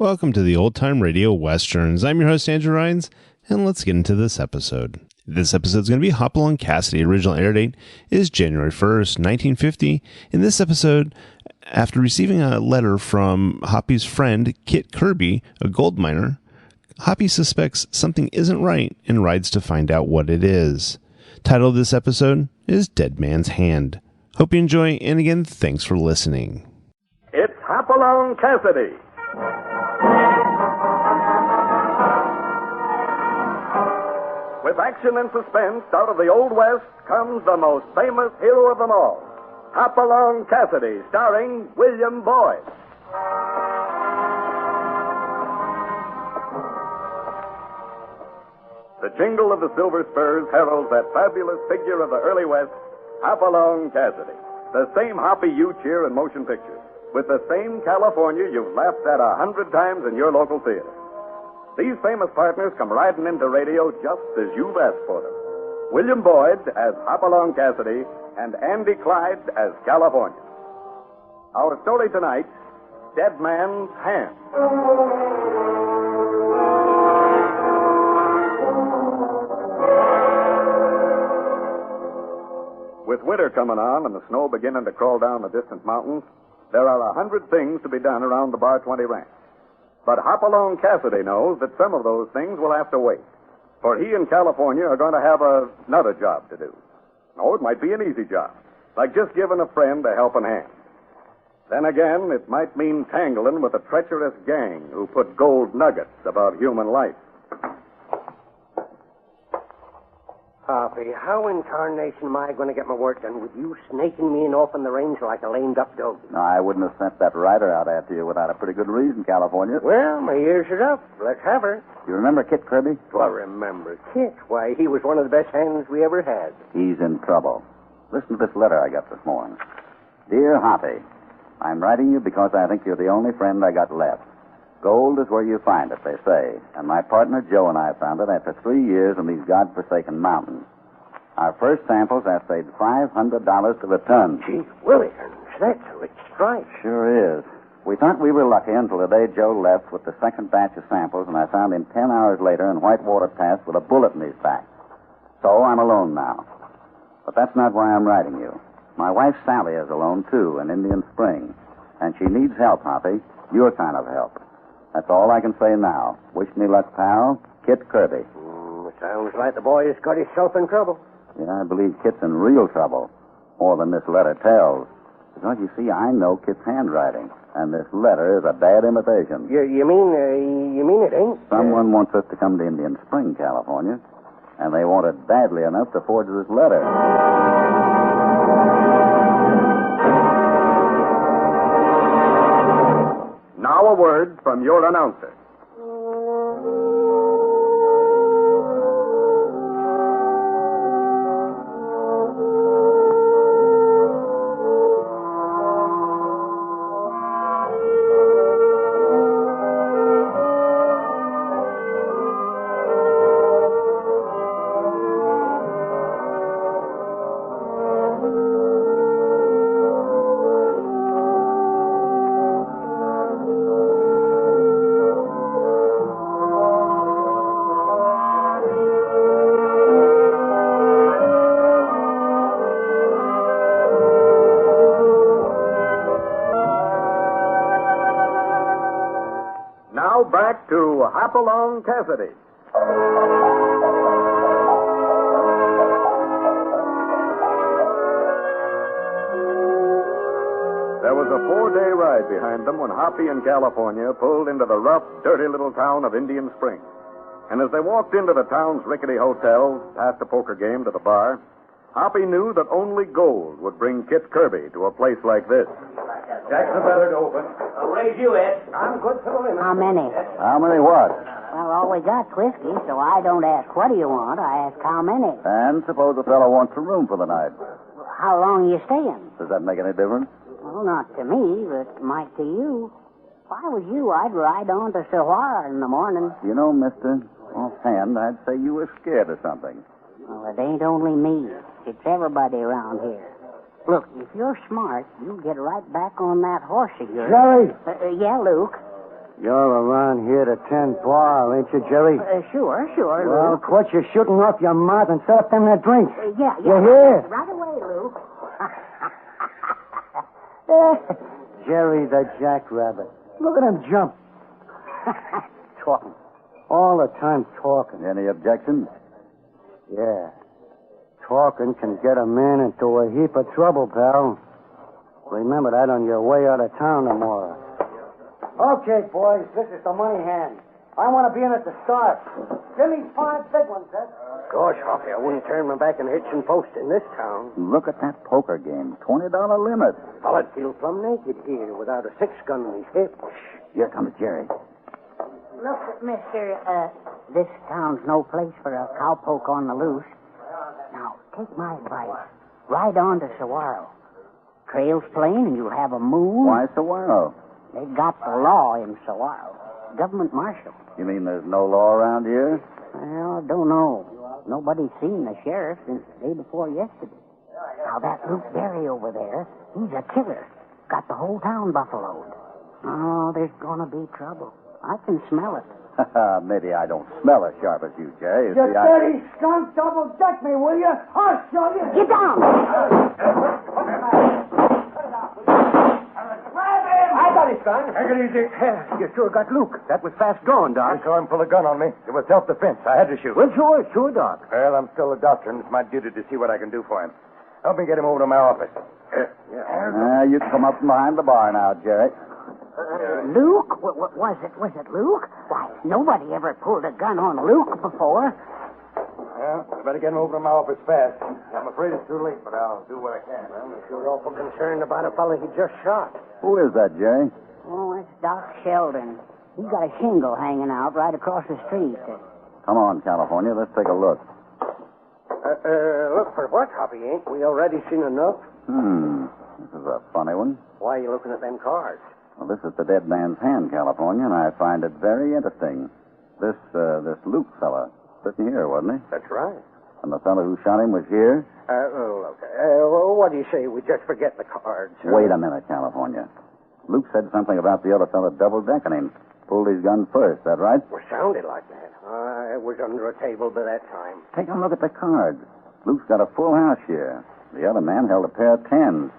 Welcome to the Old Time Radio Westerns. I'm your host, Andrew Rhynes, and let's get into this episode. This episode is going to be Hopalong Cassidy. Original air date is January 1st, 1950. In this episode, after receiving a letter from Hoppy's friend, Kit Kirby, a gold miner, Hoppy suspects something isn't right and rides to find out what it is. Title of this episode is Dead Man's Hand. Hope you enjoy, and again, thanks for listening. It's Hopalong Cassidy. With action and suspense, out of the Old West comes the most famous hero of them all, Hopalong Cassidy, starring William Boyd. The jingle of the silver spurs heralds that fabulous figure of the early West, Hopalong Cassidy. The same Hoppy you cheer in motion pictures, with the same California you've laughed at 100 times in your local theater. These famous partners come riding into radio just as you've asked for them. William Boyd as Hopalong Cassidy and Andy Clyde as California. Our story tonight, Dead Man's Hand. With winter coming on and the snow beginning to crawl down the distant mountains, there are 100 things to be done around the Bar 20 ranch. But Hopalong Cassidy knows that some of those things will have to wait, for he and California are going to have another job to do. Oh, it might be an easy job, like just giving a friend a helping hand. Then again, it might mean tangling with a treacherous gang who put gold nuggets about human life. Hoppy, how in tarnation am I going to get my work done with you snaking me in off in the range like a lamed-up dog? No, I wouldn't have sent that rider out after you without a pretty good reason, California. Well, my ears are up. Let's have her. You remember Kit Kirby? Well, remember Kit? Why, he was one of the best hands we ever had. He's in trouble. Listen to this letter I got this morning. Dear Hoppy, I'm writing you because I think you're the only friend I got left. Gold is where you find it, they say, and my partner Joe and I found it after 3 years in these godforsaken mountains. Our first samples assayed $500 to the ton. Gee, Willikins, that's a rich strike. Sure is. We thought we were lucky until the day Joe left with the second batch of samples, and I found him 10 hours later in Whitewater Pass with a bullet in his back. So I'm alone now. But that's not why I'm writing you. My wife Sally is alone, too, in Indian Spring, and she needs help, Hoppy, your kind of help. That's all I can say now. Wish me luck, pal. Kit Kirby. Sounds like the boy has got himself in trouble. Yeah, I believe Kit's in real trouble. More than this letter tells. Because, you see, I know Kit's handwriting. And this letter is a bad imitation. You mean it ain't? Someone wants us to come to Indian Spring, California. And they want it badly enough to forge this letter. Now a word from your announcer. Back to Hopalong Cassidy. There was a 4-day ride behind them when Hoppy and California pulled into the rough, dirty little town of Indian Spring. And as they walked into the town's rickety hotel, past a poker game to the bar, Hoppy knew that only gold would bring Kit Kirby to a place like this. That's the better to open. I'll raise you, Ed. I'm good for the limit. How many? How many what? Well, all we got's whiskey, so I don't ask what do you want. I ask how many. And suppose a fellow wants a room for the night. How long are you staying? Does that make any difference? Well, not to me, but might to you. If I was you, I'd ride on to Sawara in the morning. You know, mister, offhand, I'd say you were scared of something. Well, it ain't only me. It's everybody around here. Look, if you're smart, you'll get right back on that horse of yours. Jerry! Yeah, Luke. You're around here to tend bar, ain't you, Jerry? Sure, Well, Luke. quit your shooting off your mouth and set up them there drinks. Yeah. You hear? Right away, Luke. Jerry the Jackrabbit. Look at him jump. Talking. All the time talking. Any objections? Yeah. Talking can get a man into a heap of trouble, pal. Remember that on your way out of town tomorrow. Okay, boys, this is the money hand. I want to be in at the start. Give me 5 big ones, Ed. Gosh, Hoppy, I wouldn't turn my back on hitching post in this town. Look at that poker game. $20 limit. I'd feel plumb naked here without a 6-gun in his hip. Here comes Jerry. Look, mister, this town's no place for a cowpoke on the loose. Now, take my advice. Ride on to Saguaro. Trail's plain and you'll have a moon. Why Saguaro? They've got the law in Saguaro. Government marshal. You mean there's no law around here? Well, I don't know. Nobody's seen the sheriff since the day before yesterday. Now, that Luke Berry over there, he's a killer. Got the whole town buffaloed. Oh, there's gonna be trouble. I can smell it. Maybe I don't smell as sharp as you, Jerry. You dirty skunk, double-deck me, will you? I'll show you. Get down! I got it, son. Take it easy. You sure got Luke. That was fast going, Doc. I saw him pull a gun on me. It was self-defense. I had to shoot. Well, sure, Doc. Well, I'm still a doctor, and it's my duty to see what I can do for him. Help me get him over to my office. You can come up from behind the bar now, Jerry. Luke? Was it Luke? Why, nobody ever pulled a gun on Luke before. Well, you better get him over to my office fast. I'm afraid it's too late, but I'll do what I can. I'm sure awful concerned about a fellow he just shot. Who is that, Jerry? Oh, it's Doc Sheldon. He's got a shingle hanging out right across the street. Come on, California. Let's take a look. Look for what, Hoppy? Ain't we already seen enough? This is a funny one. Why are you looking at them cards? Well, this is the dead man's hand, California, and I find it very interesting. This Luke fella sitting here, wasn't he? That's right. And the fellow who shot him was here? Look, what do you say we just forget the cards? Wait a minute, California. Luke said something about the other fellow double-decking him. Pulled his gun first, that right? Well, sounded like that. It was under a table by that time. Take a look at the cards. Luke's got a full house here. The other man held a pair of 10s.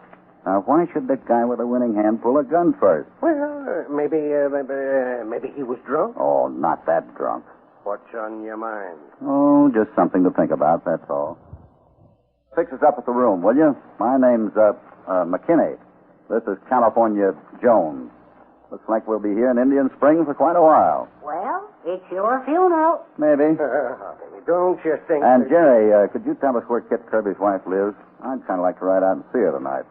Now, why should the guy with the winning hand pull a gun first? Well, maybe he was drunk. Oh, not that drunk. What's on your mind? Oh, just something to think about, that's all. Fix us up at the room, will you? My name's, McKinney. This is California Jones. Looks like we'll be here in Indian Springs for quite a while. Well, it's your funeral. Maybe. Don't you think... And, Jerry, could you tell us where Kit Kirby's wife lives? I'd kind of like to ride out and see her tonight.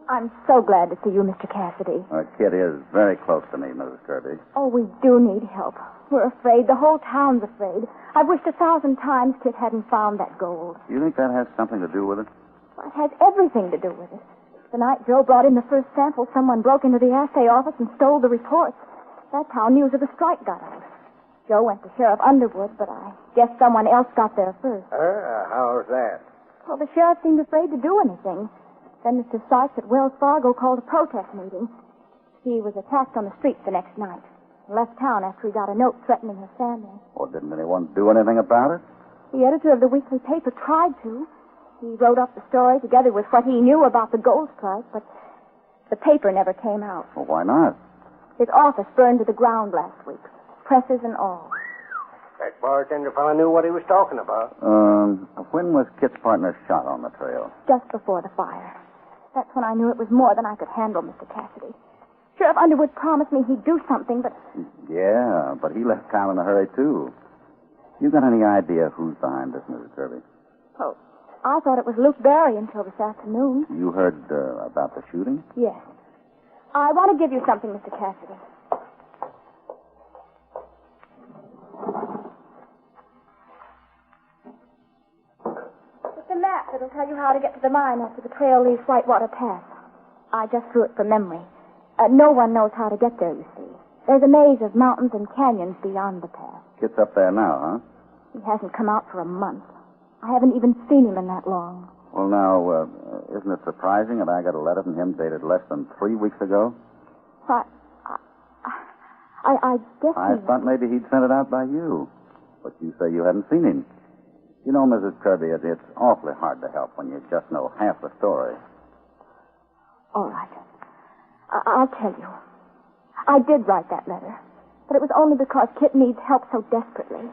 I'm so glad to see you, Mr. Cassidy. Kit is very close to me, Mrs. Kirby. Oh, we do need help. We're afraid. The whole town's afraid. I've wished 1,000 times Kit hadn't found that gold. You think that has something to do with it? It has everything to do with it. The night Joe brought in the first sample, someone broke into the assay office and stole the reports. That's how news of the strike got out. Joe went to Sheriff Underwood, but I guess someone else got there first. How's that? Well, the sheriff seemed afraid to do anything. Then Mr. Sykes at Wells Fargo called a protest meeting. He was attacked on the street the next night. Left town after he got a note threatening his family. Or didn't anyone do anything about it? The editor of the weekly paper tried to. He wrote up the story together with what he knew about the gold strike, but the paper never came out. Well, why not? His office burned to the ground last week, presses and all. That bartender fellow knew what he was talking about. When was Kit's partner shot on the trail? Just before the fire. That's when I knew it was more than I could handle, Mr. Cassidy. Sheriff Underwood promised me he'd do something, but... Yeah, but he left town in a hurry, too. You got any idea who's behind this, Mrs. Kirby? Oh, I thought it was Luke Barry until this afternoon. You heard about the shooting? Yes. I want to give you something, Mr. Cassidy. It's a map that'll tell you how to get to the mine after the trail leaves Whitewater Pass. I just drew it from memory. No one knows how to get there, you see. There's a maze of mountains and canyons beyond the pass. Kit's up there now, huh? He hasn't come out for a month. I haven't even seen him in that long. Well, now, isn't it surprising that I got a letter from him dated less than 3 weeks ago? I guess I thought maybe he'd sent it out by you. But you say you hadn't seen him. You know, Mrs. Kirby, it's awfully hard to help when you just know half the story. All right. I'll tell you. I did write that letter. But it was only because Kit needs help so desperately.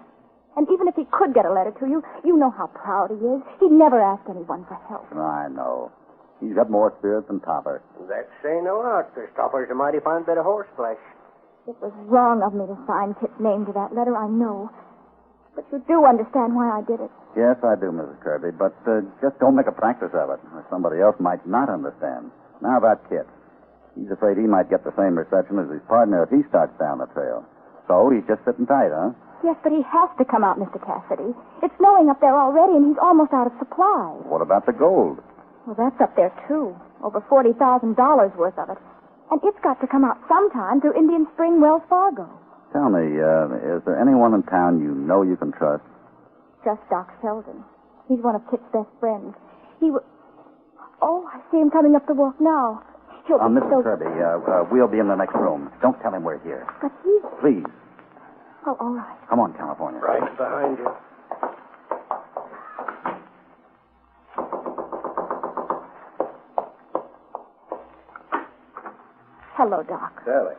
And even if he could get a letter to you, you know how proud he is. He'd never ask anyone for help. I know. He's got more spirit than Topper. That's saying a lot, because Topper's a mighty fine bit of horseflesh. It was wrong of me to sign Kit's name to that letter, I know. But you do understand why I did it. Yes, I do, Mrs. Kirby, but just don't make a practice of it, or somebody else might not understand. Now about Kit. He's afraid he might get the same reception as his partner if he starts down the trail. So he's just sitting tight, huh? Yes, but he has to come out, Mr. Cassidy. It's snowing up there already, and he's almost out of supplies. What about the gold? Well, that's up there, too. Over $40,000 worth of it. And it's got to come out sometime through Indian Spring, Wells Fargo. Tell me, is there anyone in town you know you can trust? Just Doc Sheldon. He's one of Kit's best friends. Oh, I see him coming up the walk now. He'll be Mrs. Kirby, we'll be in the next room. Don't tell him we're here. But he's... Please. Oh, all right. Come on, California. Right behind you. Hello, Doc. Sally,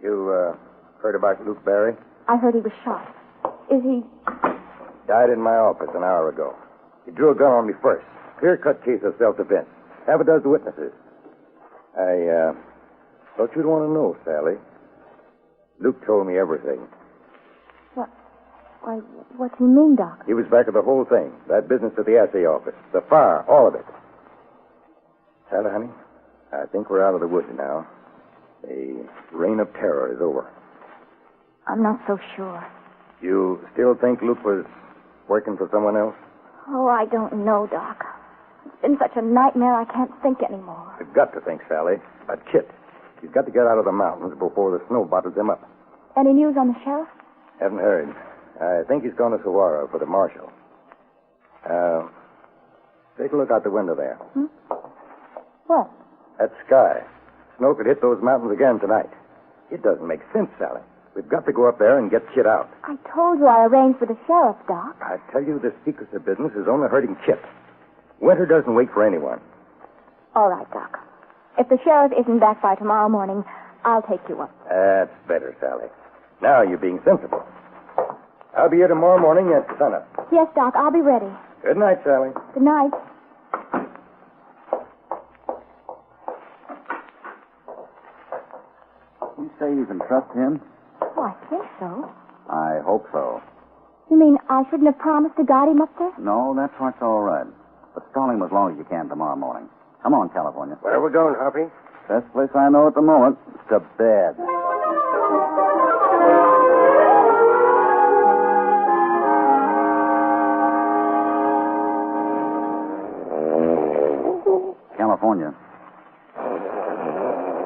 you heard about Luke Barry? I heard he was shot. Is he... Died in my office an hour ago. He drew a gun on me first. Clear-cut case of self-defense. Half a dozen witnesses. I thought you'd want to know, Sally. Luke told me everything. What do you mean, Doc? He was back of the whole thing. That business at the assay office. The fire, all of it. Sally, honey, I think we're out of the woods now. The reign of terror is over. I'm not so sure. You still think Luke was working for someone else? Oh, I don't know, Doc. It's been such a nightmare I can't think anymore. You've got to think, Sally. But Kit, he's got to get out of the mountains before the snow bottles him up. Any news on the sheriff? Haven't heard. I think he's gone to Saguaro for the marshal. Take a look out the window there. What? That sky. Snow could hit those mountains again tonight. It doesn't make sense, Sally. We've got to go up there and get Kit out. I told you I arranged for the sheriff, Doc. I tell you, this secrecy business is only hurting Kit. Winter doesn't wait for anyone. All right, Doc. If the sheriff isn't back by tomorrow morning, I'll take you up. That's better, Sally. Now you're being sensible. I'll be here tomorrow morning at sunup. Yes, Doc, I'll be ready. Good night, Sally. Good night. You say you can trust him? Oh, I think so. I hope so. You mean I shouldn't have promised to guide him up there? No, that part's all right. But stall him as long as you can tomorrow morning. Come on, California. Where are we going, Hoppy? Best place I know at the moment is to bed. California.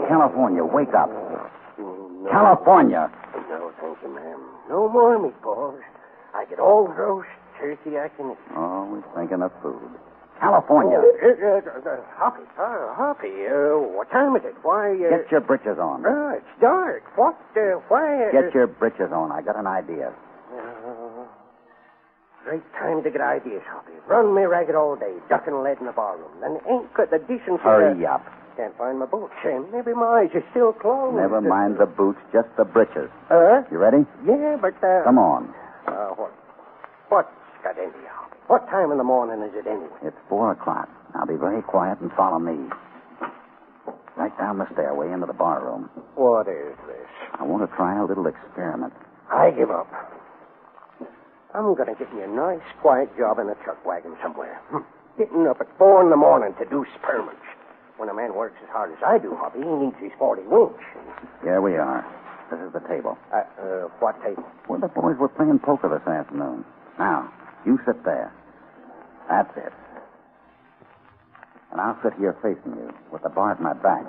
California, wake up. No. California. No, thank you, ma'am. No more meatballs. I get all the roast turkey I can eat. Always thinking of food. California. Hoppy, Hoppy, what time is it? Why, Get your britches on. It's dark. Why, Get your britches on. I got an idea. Great time to get ideas, Hoppy. Run me ragged all day, ducking lead in the barroom. And ain't got the decency Hurry up. Can't find my boots. Maybe my eyes are still closed. Never mind the boots, just the britches. You ready? Yeah, but, Come on. What's got into you, Hoppy? What time in the morning is it anyway? It's 4 o'clock. Now be very quiet and follow me. Right down the stairway into the barroom. What is this? I want to try a little experiment. I give up. I'm going to get me a nice, quiet job in a truck wagon somewhere. Getting up at 4 in the morning to do experiments. When a man works as hard as I do, Hoppy, he needs his 40 winch. Here we are. This is the table. What table? Where the boys were playing poker this afternoon. Now, you sit there. That's it. And I'll sit here facing you with the bar at my back.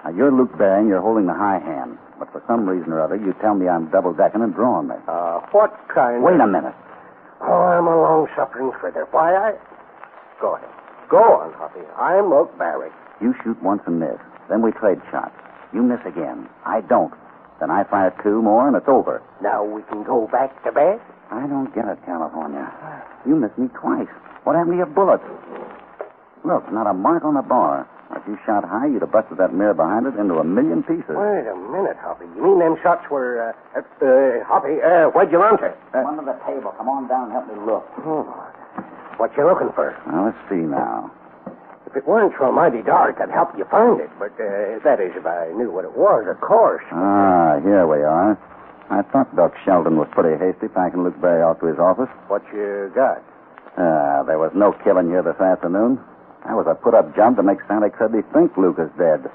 Now, you're Luke Barry, and you're holding the high hand. But for some reason or other, you tell me I'm double-decking and drawing me. What kind Wait a minute. Oh, I'm a long-suffering critter. Why, Go ahead. Go on, Hoppy. I'm Luke Barry. You shoot once and miss. Then we trade shots. You miss again. I don't. Then I fire 2 more, and it's over. Now we can go back to bed? I don't get it, California. You missed me twice. What happened to your bullets? Look, not a mark on the bar. If you shot high, you'd have busted that mirror behind it into a million pieces. Wait a minute, Hoppy. You mean them shots were, Hoppy, where'd you run to? Under the table. Come on down and help me look. Oh, what you looking for? Now, let's see now. If it weren't so mighty dark, I'd help you find it. But, that is, if I knew what it was, of course. Ah, here we are. I thought Doc Sheldon was pretty hasty packing Luke Barry off to his office. What you got? There was no killing here this afternoon. That was a put-up jump to make Sally Kirby think Luke is dead.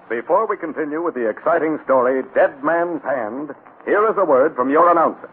Before we continue with the exciting story, Dead Man's Hand, here is a word from your announcer.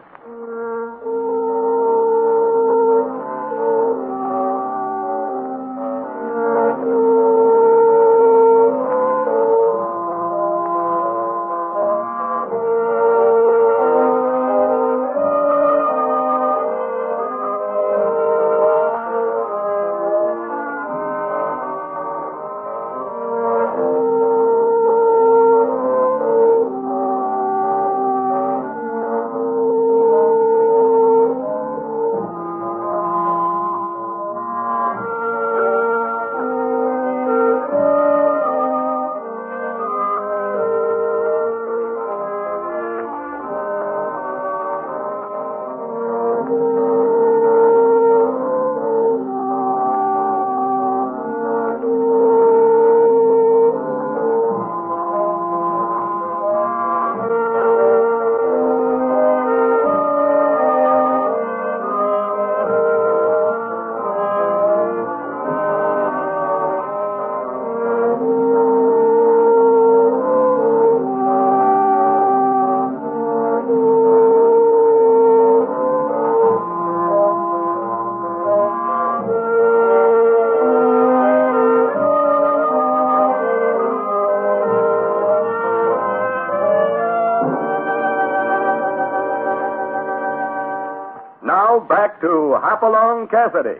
Now back to Hopalong Cassidy.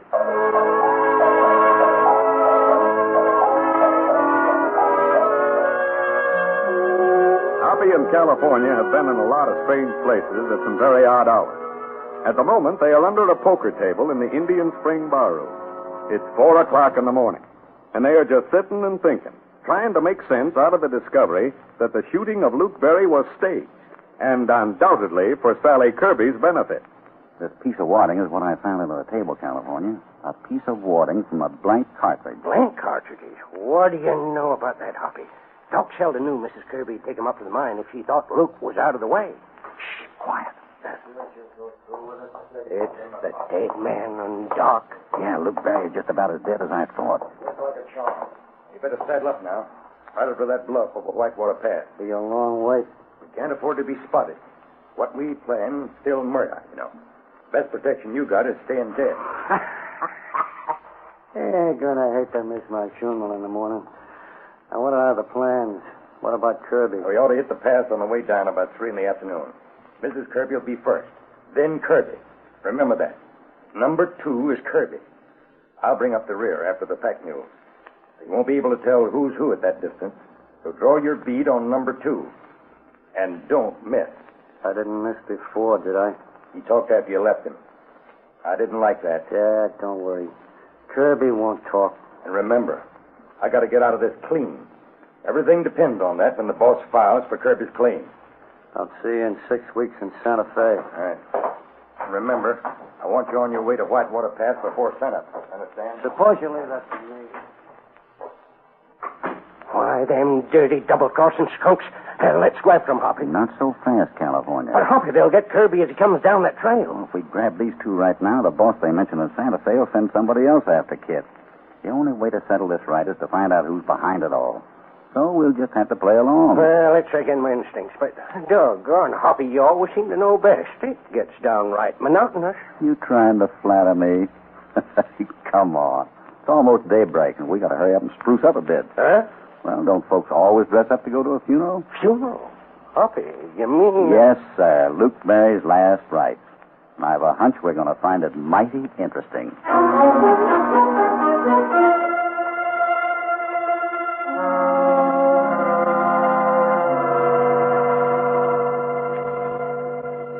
Hoppy and California have been in a lot of strange places at some very odd hours. At the moment, they are under a poker table in the Indian Spring Bar Room. It's 4 o'clock in the morning, and they are just sitting and thinking, trying to make sense out of the discovery that the shooting of Luke Barry was staged, and undoubtedly for Sally Kirby's benefit. This piece of wadding is what I found under the table, California. A piece of wadding from a blank cartridge. Blank cartridges? What do you know about that, Hoppy? Doc Sheldon knew Mrs. Kirby would take him up to the mine if she thought Luke was out of the way. Shh, quiet. It's the dead man and Doc. Yeah, Luke Barry is just about as dead as I thought. Looks like a charm. You better saddle up now. Right up to that bluff over Whitewater Pass. Be a long way. We can't afford to be spotted. What we plan, still murder, you know. Best protection you got is staying dead. Gonna hate to miss my funeral in the morning. Now, what are the plans? What about Kirby? We ought to hit the pass on the way down about 3 in the afternoon. Mrs. Kirby will be first. Then Kirby. Remember that. Number 2 is Kirby. I'll bring up the rear after the pack mules. You won't be able to tell who's who at that distance. So draw your bead on number 2. And don't miss. I didn't miss before, did I? He talked after you left him. I didn't like that. Yeah, don't worry. Kirby won't talk. And remember, I got to get out of this clean. Everything depends on that when the boss files for Kirby's claim. I'll see you in 6 weeks in Santa Fe. All right. And remember, I want you on your way to Whitewater Pass before sunup. Understand? Suppose you leave that to me. Why, them dirty double-crossing skunks. Let's go after 'em, Hoppy. Not so fast, California. But, Hoppy, they'll get Kirby as he comes down that trail. Well, if we grab these 2 right now, the boss they mentioned in Santa Fe will send somebody else after Kit. The only way to settle this right is to find out who's behind it all. So we'll just have to play along. Well, it's against my instincts, but doggone, Hoppy, you always seem to know best. It gets downright monotonous. You trying to flatter me? Come on. It's almost daybreak, and we got to hurry up and spruce up a bit. Huh? Well, don't folks always dress up to go to a funeral? Funeral? Hoppy, you mean... Yes, sir. Luke Barry's last rites. And I have a hunch we're going to find it mighty interesting.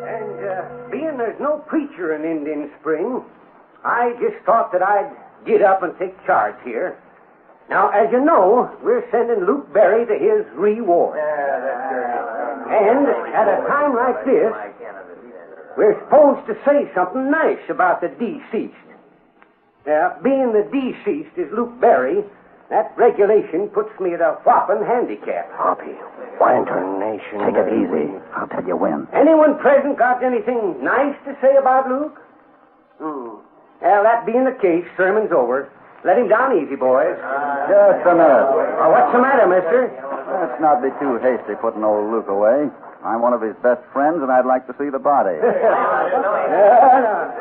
And being there's no preacher in Indian Spring, I just thought that I'd get up and take charge here. Now, as you know, we're sending Luke Barry to his reward. And at a time like this, we're supposed to say something nice about the deceased. Being the deceased is Luke Barry, that regulation puts me at a whopping handicap. Hoppy, Swanton Nation. take it easy. I'll tell you when. Anyone present got anything nice to say about Luke? Well, that being the case, sermon's over. Let him down easy, boys. Just a minute. What's the matter, mister? Let's not be too hasty putting old Luke away. I'm one of his best friends, and I'd like to see the body. No.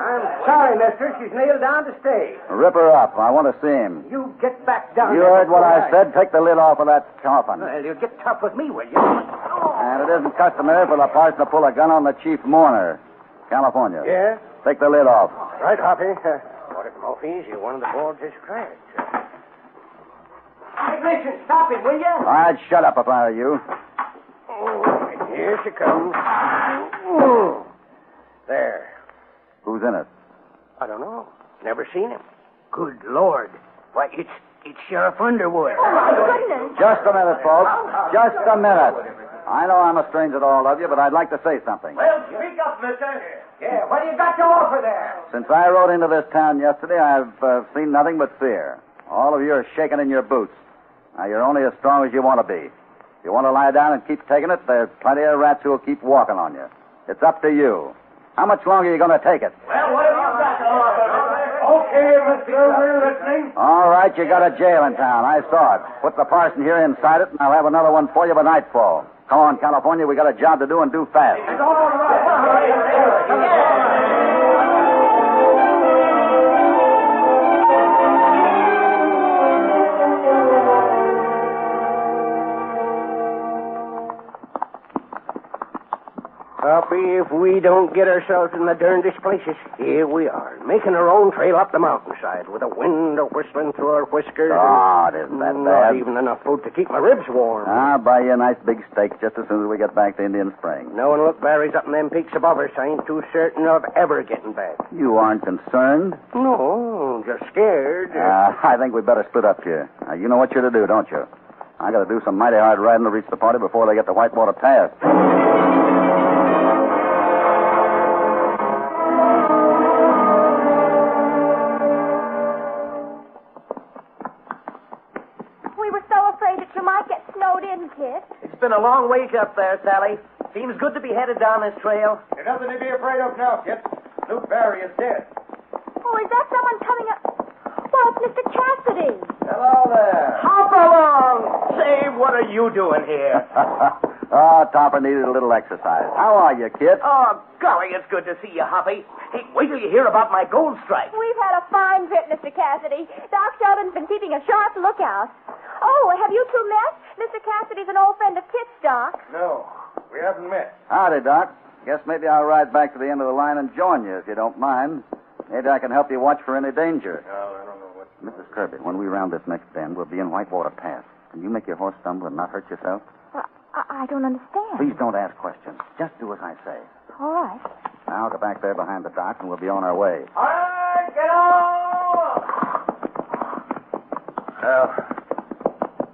I'm sorry, mister. She's nailed down to stay. Rip her up. I want to see him. You get back down You there heard what I before said. Take the lid off of that coffin. Well, you'll get tough with me, will you? And it isn't customary for the parson to pull a gun on the chief mourner. California. Yeah? Take the lid off. Right, Hoppy. Order Murphy's. You're one of the boards is cracked. Hey, listen, stop it, will you? I'd shut up if I were you. Here she comes. There. Who's in it? I don't know. Never seen him. Good Lord. Why, it's Sheriff Underwood. Oh, my goodness. Just a minute, folks. Just a minute. I know I'm a stranger to all of you, but I'd like to say something. Well, speak up, mister. Yeah, what do you got to offer there? Since I rode into this town yesterday, I've seen nothing but fear. All of you are shaking in your boots. Now, you're only as strong as you want to be. If you want to lie down and keep taking it, there's plenty of rats who will keep walking on you. It's up to you. How much longer are you going to take it? Well, what have you got to offer? Okay, mister, we're listening. All right, you got a jail in town. I saw it. Put the parson here inside it, and I'll have another one for you by nightfall. Come on, California, we got a job to do and do fast. All right. Hoppy, if we don't get ourselves in the darndest places, here we are, making our own trail up the mountainside with the wind whistling through our whiskers. Oh, it isn't that Not bad. even enough food to keep my ribs warm. I'll buy you a nice big steak just as soon as we get back to Indian Spring. Knowing Luke Barry's up in them peaks above us, I ain't too certain of ever getting back. You aren't concerned? No, just scared. I think we better split up here. Now, you know what you're to do, don't you? I got to do some mighty hard riding to reach the party before they get to Whitewater Pass. Kit. It's been a long ways up there, Sally. Seems good to be headed down this trail. There's nothing to be afraid of now, Kit. Luke Barry is dead. Oh, is that someone coming up? Well, it's Mr. Cassidy. Hello there. Hopalong! Say, what are you doing here? Topper needed a little exercise. How are you, kid? Oh, golly, it's good to see you, Hoppy. Hey, wait till you hear about my gold strike. We've had a fine trip, Mr. Cassidy. Doc Sheldon's been keeping a sharp lookout. Oh, have you two met? Mr. Cassidy's an old friend of Kit's, Doc. No, we haven't met. Howdy, Doc. Guess maybe I'll ride back to the end of the line and join you, if you don't mind. Maybe I can help you watch for any danger. No, I don't know what... Mrs. Kirby, when we round this next bend, we'll be in Whitewater Pass. Can you make your horse stumble and not hurt yourself? I don't understand. Please don't ask questions. Just do as I say. All right. Now go back there behind the dock, and we'll be on our way. All right, get on! Well,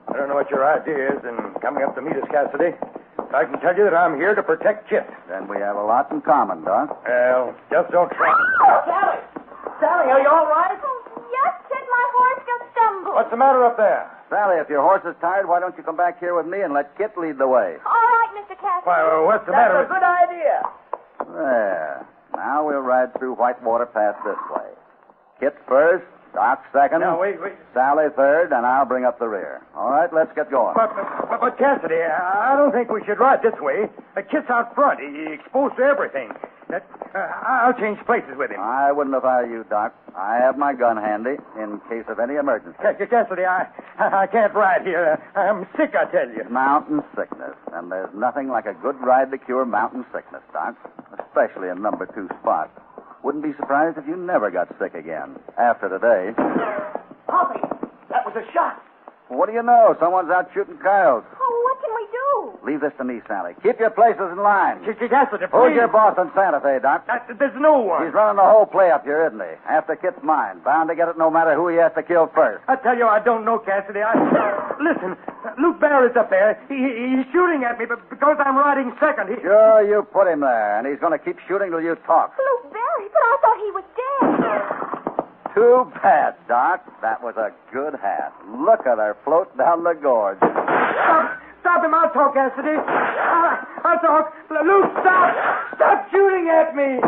I don't know what your idea is in coming up to meet us, Cassidy. I can tell you that I'm here to protect Kit. Then we have a lot in common, Doc. Well, just don't try. Sally! Sally, are you all right? Oh, yes, Kit, my horse just stumbled. What's the matter up there? Sally, if your horse is tired, why don't you come back here with me and let Kit lead the way? All right, Mr. Cassidy. Why, what's the That's matter a good idea. There. Now we'll ride through Whitewater Pass this way. Kit first, Doc second. Now, wait. Sally third, and I'll bring up the rear. All right, let's get going. But Cassidy, I don't think we should ride this way. Kit's out front. He exposed to everything. I'll change places with him. I wouldn't if I were you, Doc. I have my gun handy in case of any emergency. Cassidy, I can't ride here. I'm sick, I tell you. Mountain sickness. And there's nothing like a good ride to cure mountain sickness, Doc. Especially in number 2 spot. Wouldn't be surprised if you never got sick again. After today. Hoppy, that was a shot. What do you know? Someone's out shooting coyotes. Oh, what can we do? Leave this to me, Sally. Keep your places in line. Cassidy, Who's please. your boss in Santa Fe, Doc? There's no one. He's running the whole play up here, isn't he? After Kit's mine. Bound to get it no matter who he has to kill first. I tell you, I don't know, Cassidy. Listen, Luke Barrett's up there. He's shooting at me because I'm riding second. Sure, you put him there, and he's going to keep shooting till you talk. Luke Barry, but I thought he was dead. Too bad, Doc. That was a good hat. Look at her float down the gorge. Stop him. I'll talk, Cassidy. I'll talk. Luke, stop. Stop shooting at me.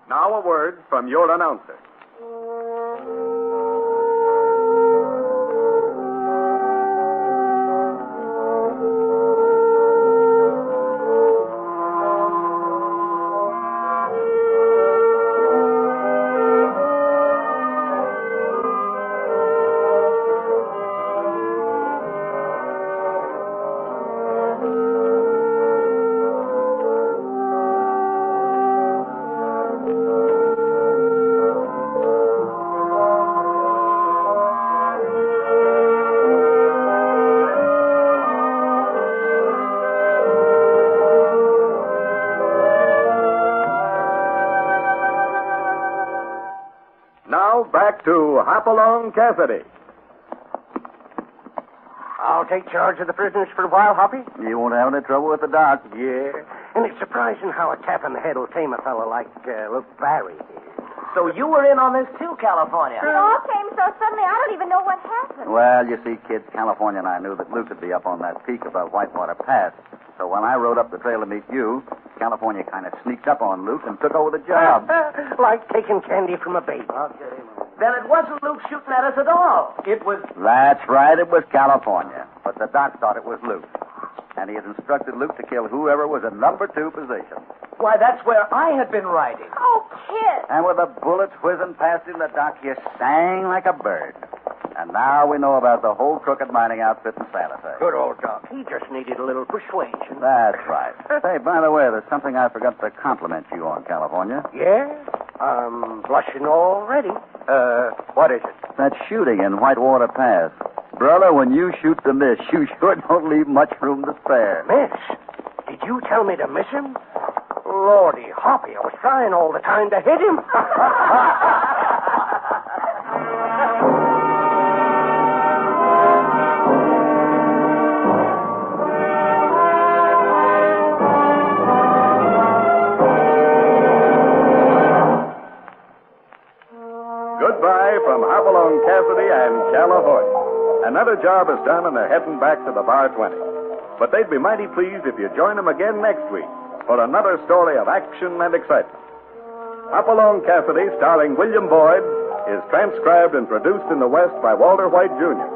Now a word from your announcer. Back to Hopalong Cassidy. I'll take charge of the prisoners for a while, Hoppy. You won't have any trouble with the Doc. Yeah. And it's surprising how a tap in the head will tame a fellow like Luke Barry. So you were in on this too, California. It all came so suddenly, I don't even know what happened. Well, you see, kids, California and I knew that Luke would be up on that peak above Whitewater Pass. So when I rode up the trail to meet you, California kind of sneaked up on Luke and took over the job. Like taking candy from a baby. Then it wasn't Luke shooting at us at all. It was... That's right, it was California. But the Doc thought it was Luke. And he had instructed Luke to kill whoever was in number 2 position. Why, that's where I had been riding. Oh, Kit. And with the bullets whizzing past him, the Doc just sang like a bird. And now we know about the whole crooked mining outfit in Santa Fe. Good old Doc. He just needed a little persuasion. That's right. Say, by the way, there's something I forgot to compliment you on, California. Yeah? I'm blushing already. What is it? That shooting in Whitewater Pass. Brother, when you shoot to miss, you sure don't leave much room to spare. Miss? Did you tell me to miss him? Lordy, Hoppy, I was trying all the time to hit him. Goodbye from Hopalong Cassidy and California. Another job is done and they're heading back to the Bar 20. But they'd be mighty pleased if you join them again next week for another story of action and excitement. Hopalong Cassidy, starring William Boyd, is transcribed and produced in the West by Walter White, Jr.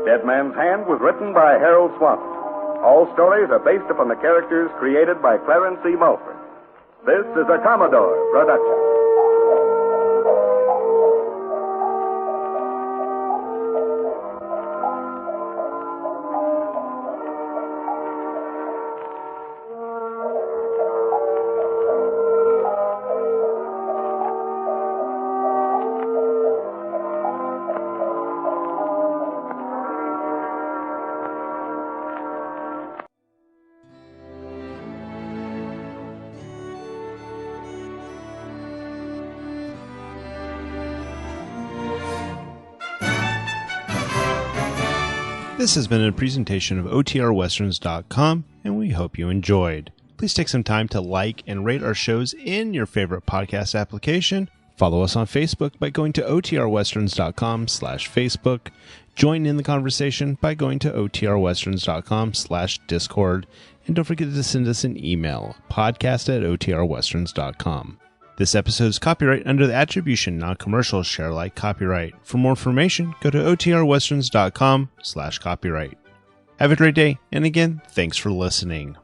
Dead Man's Hand was written by Harold Swanton. All stories are based upon the characters created by Clarence Mulford. This is a Commodore production. This has been a presentation of OTRWesterns.com, and we hope you enjoyed. Please take some time to like and rate our shows in your favorite podcast application. Follow us on Facebook by going to otrwesterns.com/Facebook. Join in the conversation by going to otrwesterns.com/Discord. And don't forget to send us an email, podcast@otrwesterns.com. This episode is copyright under the Attribution Non-Commercial Share Alike copyright. For more information, go to otrwesterns.com/copyright. Have a great day, and again, thanks for listening.